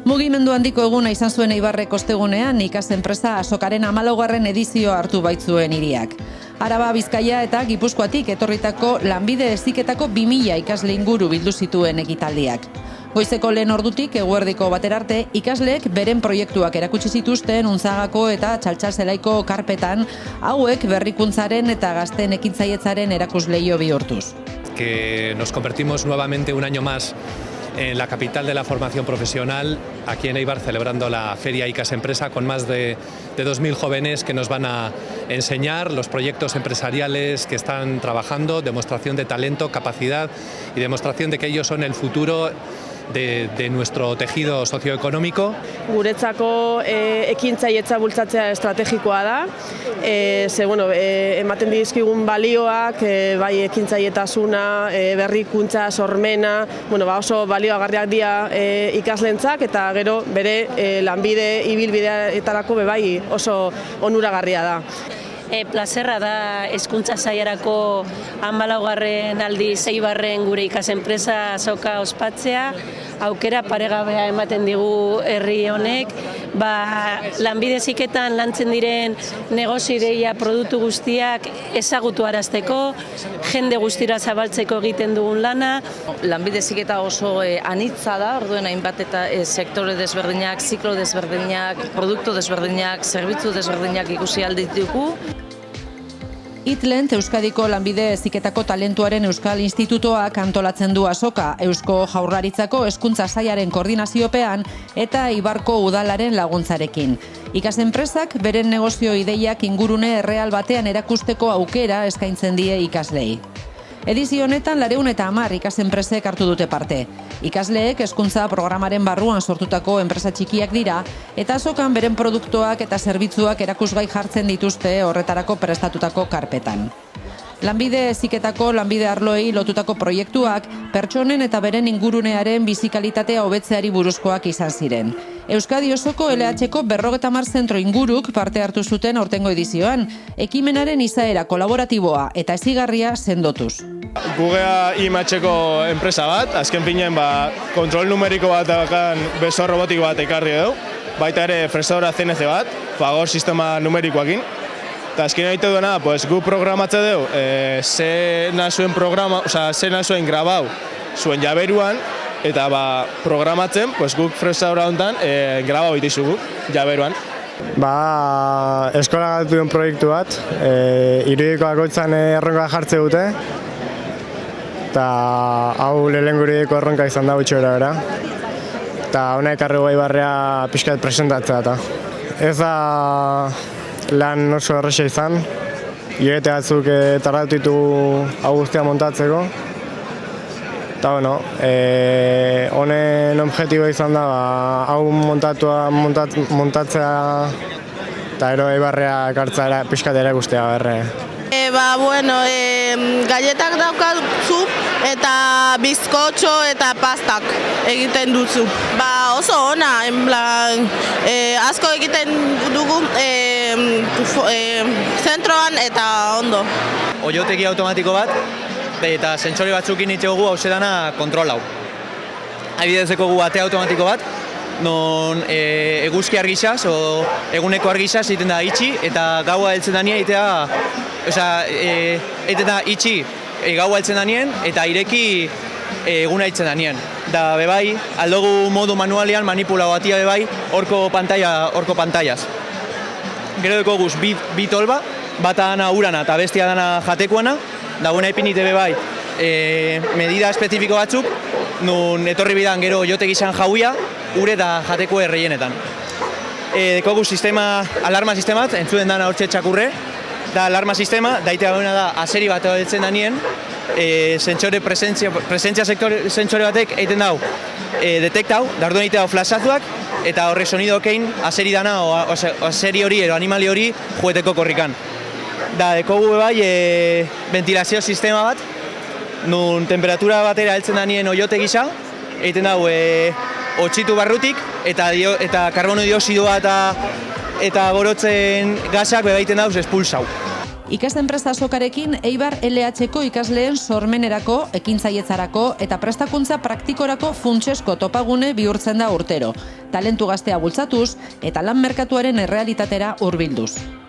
Mugimendu handiko eguna izan zuen Eibarrek ostegunean ikas enpresa Azokaren 14. edizioa hartu baitzuen hiriak. Araba, Bizkaia eta Gipuzkoatik etorritako lanbide heziketako 2000 ikasle inguru bildu zituen ekitaldiak. Goizeko lehen ordutik eguerdiko baterarte ikasleek beren proiektuak erakutsi zituzten Unzagako eta Txaltxalzelaiko karpetan, hauek berrikuntzaren eta gazteen ekintzailetzaren erakusleio bihurtuz. Que nos convertimos nuevamente un año más en la capital de la formación profesional, aquí en Eibar, celebrando la Feria ICAS Empresa con más de 2.000 jóvenes que nos van a enseñar los proyectos empresariales que están trabajando, demostración de talento, capacidad y demostración de que ellos son el futuro de nuestro tejido socioeconómico. Guretzako ekintzailetza bultzatzea estrategikoa da, ematen dizkigun balioak, bai ekintzailetasuna, berrikuntza, sormena, oso balioagarriak dira ikaslentzak eta gero bere lanbide ibilbideetarako bai oso onuragarria da. Plazerra da hezkuntza sailarako 14. aldiz Eibarren gure ikas enpresa azoka ospatzea, aukera paregabea ematen digu herri honek, lanbide heziketan lantzen diren negozio ideia produktu guztiak ezagutu arazteko, jende guztira zabaltzeko egiten dugun lana. Lanbide heziketa oso anitza da, orduen hainbat eta sektore desberdinak, ziklo desberdinak, produktu desberdinak, zerbitzu desberdinak ikusi alditugu. Itlent, Euskadiko lanbide heziketako talentuaren Euskal Institutoak antolatzen du azoka, Eusko Jaurlaritzako hezkuntza sailaren koordinaziopean eta Eibarko udalaren laguntzarekin. Ikas enpresak beren negozio ideiak ingurune erreal batean erakusteko aukera eskaintzen die ikaslei. Edizio honetan 210 ikas enpresek hartu dute parte. Ikasleek hezkuntza programaren barruan sortutako enpresa txikiak dira eta azokan beren produktuak eta zerbitzuak erakusgai jartzen dituzte horretarako prestatutako karpetan. Lanbide heziketako lanbide arloei lotutako proiektuak pertsonen eta beren ingurunearen bizikalitatea hobetzeari buruzkoak izan ziren. Euskadi osoko LH-ko 50 zentro inguruk parte hartu zuten aurtengo edizioan, ekimenaren izaera kolaboratiboa eta hezigarria sendotuz. Gugea IMH-ko enpresa bat, azken finean kontrol numeriko bat dakan beso robotiko bat ekarri edo, baita ere fresadora CNC bat, Fagor sistema numerikoakin. Eta azken egite duena, gu programatze dugu, ze nazuen grabau zuen jaberuan, eta programatzen, guk fresadora honetan grabau itizugu jaberuan. Eskola gatu duen proiektu bat, irudiko bakoitzan erronka jartze dute, eta hau lehen gurideko erronka izan da gutxo bera. Eta hona ekarri Eibarrea pixkat presentatzea eta. Ez da lan oso erresa izan, hilabete batzuk tardatu ditu hau guztia montatzeko. Eta honen objektiboa izan da hau montatzea eta gero Eibarrea ekartzea pixkat erakustea berre. Galletak daukazu eta bizkotxo eta pastak egiten duzu. Oso ona, asko egiten dugu zentroan eta ondo. Oiotegi automatiko bat eta sentsore batzukin itxegogu hau dana kontrol hau. Adibidezeko gu ate automatiko bat, non eguzki argixaz, eguneko argixaz egiten da itxi eta gaua heltzen dania egiten da itxi gaua heltzen danien eta ireki eguna heltzen danien. Da bebai, aldogu modu manualean manipulau batia bebai horko pantailaz. Gero deko guz bi tolba, bata dana urana eta bestia dana jatekoana, da buena ipinite bebai medida espezifiko batzuk, nun etorri bidan gero jote gizan jauia, ure eta jateko erreienetan. Deko guz alarma sistemat, entzuden dana hortxe txakurre, da alarma sistema, daitea gauna da azeri bat heltzen danien, presentzia sentsore batek egiten dau detektau, darduen egiten dau flashazuak, eta horre sonidokein azeri dana, azeri hori, animali hori, jueteko korrikan. Da, dekogu bai, ventilazio sistema bat, nun temperatura batera heltzen danien oiote gisa, egiten dau otxitu barrutik, eta karbono dioxidoa eta gorotzen gasak bebaiten dauz espulsau. Ikasenpresa azokarekin Eibar LH-ko ikasleen sormenerako, ekintzailetzarako eta prestakuntza praktikorako funtsesko topagune bihurtzen da urtero, talentu gaztea bultzatuz eta lan merkatuaren errealitatera hurbilduz.